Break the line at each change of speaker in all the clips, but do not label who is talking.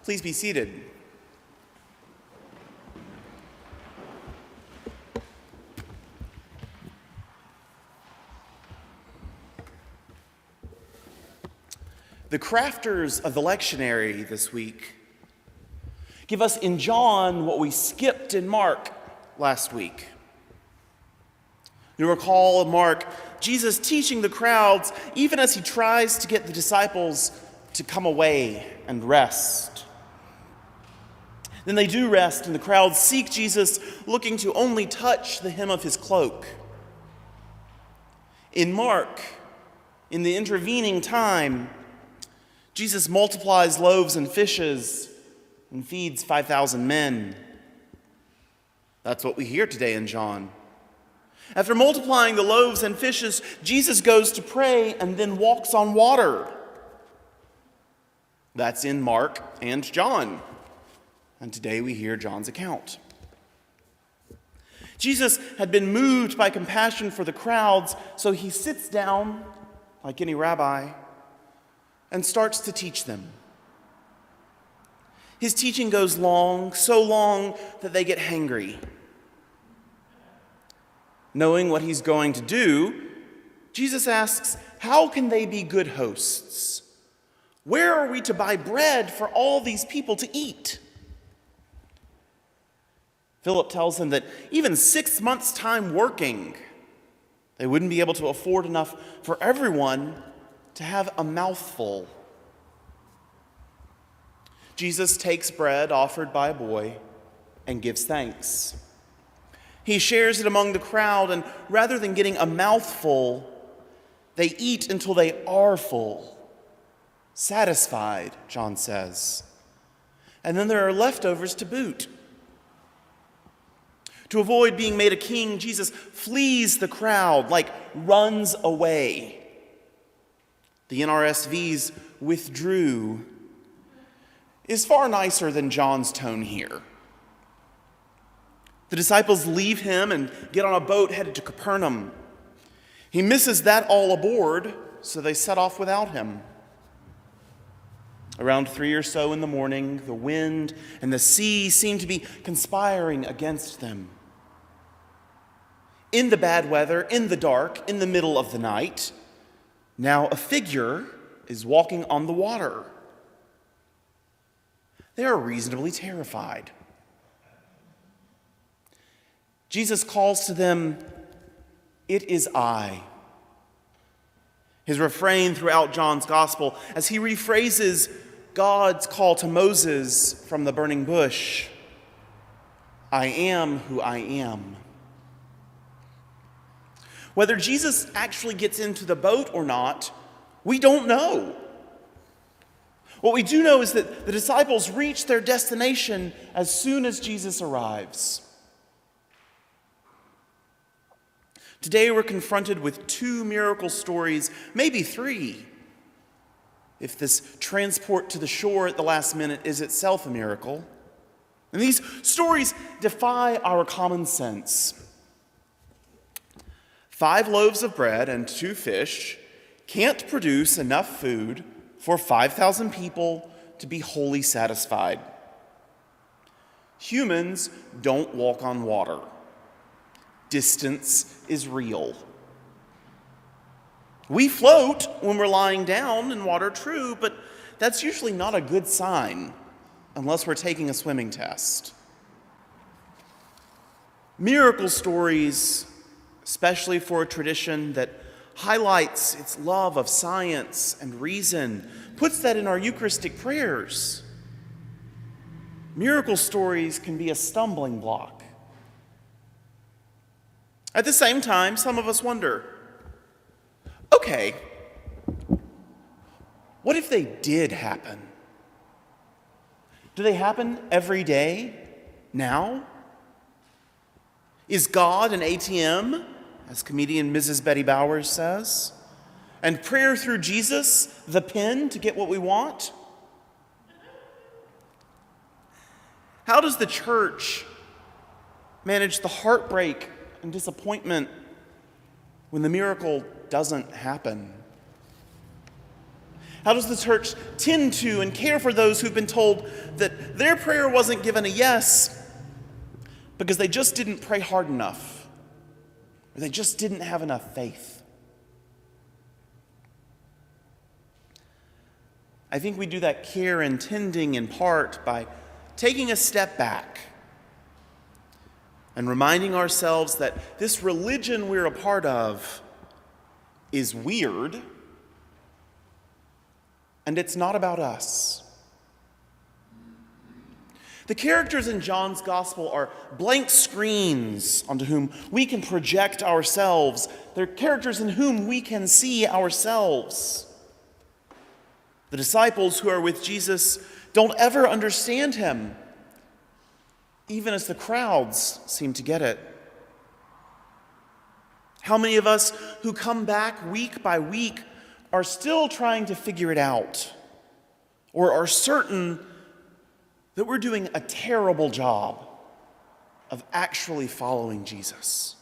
Please be seated. The crafters of the lectionary this week give us in John what we skipped in Mark last week. You recall in Mark, Jesus teaching the crowds even as he tries to get the disciples to come away and rest. Then they do rest, and the crowds seek Jesus, looking to only touch the hem of his cloak. In Mark, in the intervening time, Jesus multiplies loaves and fishes and feeds 5,000 men. That's what we hear today in John. After multiplying the loaves and fishes, Jesus goes to pray and then walks on water. That's in Mark and John. And today we hear John's account. Jesus had been moved by compassion for the crowds, so he sits down, like any rabbi, and starts to teach them. His teaching goes long, so long that they get hangry. Knowing what he's going to do, Jesus asks, how can they be good hosts? Where are we to buy bread for all these people to eat? Philip tells him that even 6 months' time working, they wouldn't be able to afford enough for everyone to have a mouthful. Jesus takes bread offered by a boy and gives thanks. He shares it among the crowd, and rather than getting a mouthful, they eat until they are full, satisfied, John says. And then there are leftovers to boot. To avoid being made a king, Jesus flees the crowd, like runs away. The NRSV's withdrew is far nicer than John's tone here. The disciples leave him and get on a boat headed to Capernaum. He misses that all aboard, so they set off without him. Around 3 or so in the morning, the wind and the sea seem to be conspiring against them. In the bad weather, in the dark, in the middle of the night, now a figure is walking on the water. They are reasonably terrified. Jesus calls to them, "It is I." His refrain throughout John's gospel, as he rephrases God's call to Moses from the burning bush, "I am who I am." Whether Jesus actually gets into the boat or not, we don't know. What we do know is that the disciples reach their destination as soon as Jesus arrives. Today we're confronted with 2 miracle stories, maybe 3, if this transport to the shore at the last minute is itself a miracle. And these stories defy our common sense. 5 loaves of bread and 2 fish can't produce enough food for 5,000 people to be wholly satisfied. Humans don't walk on water. Distance is real. We float when we're lying down in water, true, but that's usually not a good sign unless we're taking a swimming test. Miracle stories, especially for a tradition that highlights its love of science and reason, puts that in our Eucharistic prayers. Miracle stories can be a stumbling block. At the same time, some of us wonder, okay, what if they did happen? Do they happen every day, now? Is God an ATM, as comedian Mrs. Betty Bowers says? And prayer through Jesus, the pen to get what we want? How does the church manage the heartbreak and disappointment when the miracle doesn't happen? How does the church tend to and care for those who've been told that their prayer wasn't given a yes because they just didn't pray hard enough, or they just didn't have enough faith? I think we do that care and tending in part by taking a step back and reminding ourselves that this religion we're a part of is weird, and it's not about us. The characters in John's gospel are blank screens onto whom we can project ourselves. They're characters in whom we can see ourselves. The disciples who are with Jesus don't ever understand him, even as the crowds seem to get it. How many of us who come back week by week are still trying to figure it out, or are certain that we're doing a terrible job of actually following Jesus?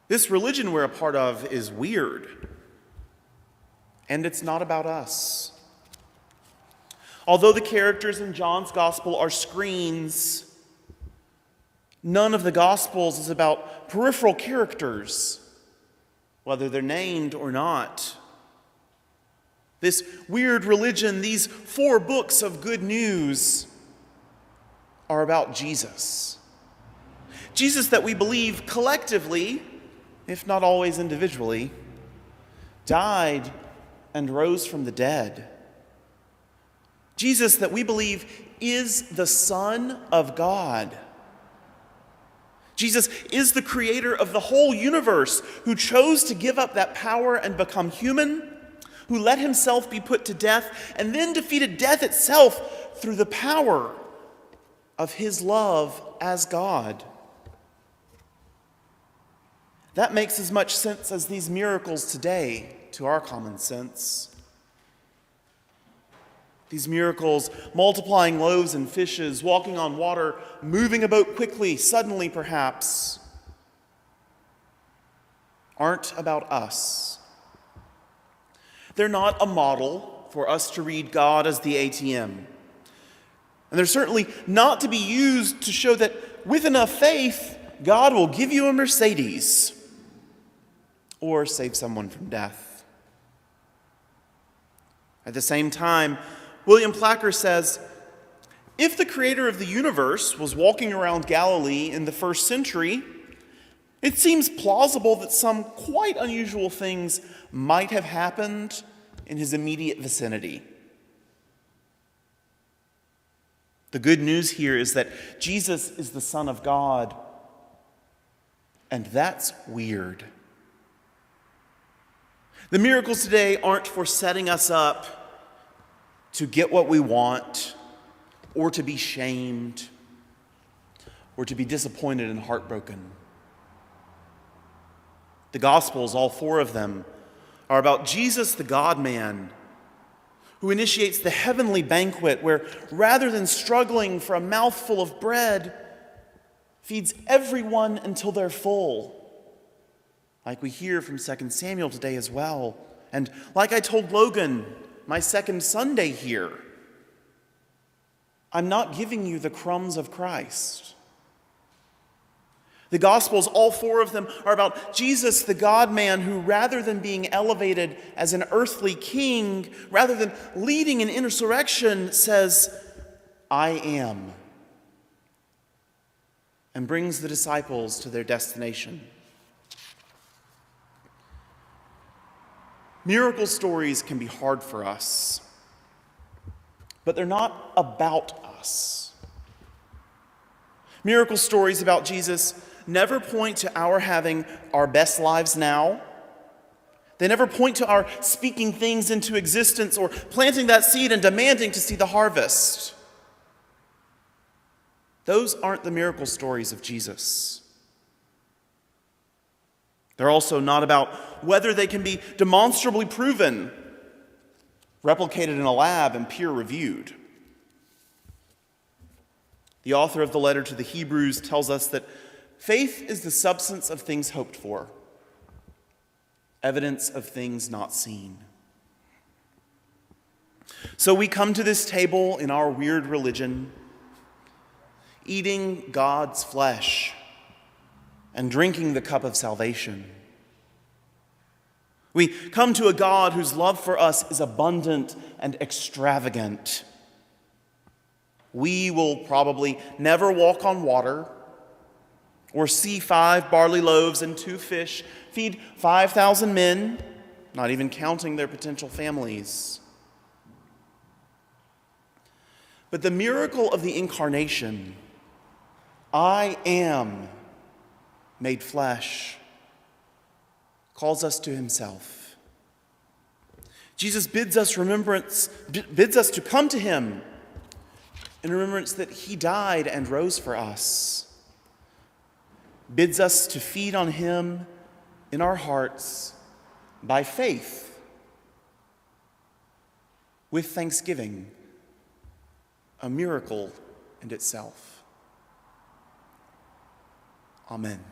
This religion we're a part of is weird, and it's not about us. Although the characters in John's gospel are screens, none of the gospels is about peripheral characters, whether they're named or not. This weird religion, these 4 books of good news, are about Jesus. Jesus that we believe collectively, if not always individually, died and rose from the dead. Jesus that we believe is the Son of God. Jesus is the creator of the whole universe, who chose to give up that power and become human, who let himself be put to death and then defeated death itself through the power of his love as God. That makes as much sense as these miracles today to our common sense. These miracles, multiplying loaves and fishes, walking on water, moving a boat quickly, suddenly perhaps, aren't about us. They're not a model for us to read God as the ATM. And they're certainly not to be used to show that with enough faith, God will give you a Mercedes or save someone from death. At the same time, William Placker says, if the creator of the universe was walking around Galilee in the first century, it seems plausible that some quite unusual things might have happened in his immediate vicinity. The good news here is that Jesus is the Son of God, and that's weird. The miracles today aren't for setting us up to get what we want, or to be shamed, or to be disappointed and heartbroken. The Gospels, all 4 of them, are about Jesus, the God-man, who initiates the heavenly banquet where, rather than struggling for a mouthful of bread, feeds everyone until they're full, like we hear from 2 Samuel today as well. And like I told Logan, my second Sunday here, I'm not giving you the crumbs of Christ. The Gospels, all 4 of them, are about Jesus, the God-man, who rather than being elevated as an earthly king, rather than leading an insurrection, says, I am, and brings the disciples to their destination. Miracle stories can be hard for us, but they're not about us. Miracle stories about Jesus never point to our having our best lives now. They never point to our speaking things into existence or planting that seed and demanding to see the harvest. Those aren't the miracle stories of Jesus. They're also not about whether they can be demonstrably proven, replicated in a lab, and peer-reviewed. The author of the letter to the Hebrews tells us that faith is the substance of things hoped for, evidence of things not seen. So we come to this table in our weird religion, eating God's flesh and drinking the cup of salvation. We come to a God whose love for us is abundant and extravagant. We will probably never walk on water or see 5 barley loaves and 2 fish feed 5,000 men, not even counting their potential families. But the miracle of the incarnation, I am made flesh, calls us to himself. Jesus bids us to come to him in remembrance that he died and rose for us. Bids us to feed on him in our hearts by faith, with thanksgiving, a miracle in itself. Amen.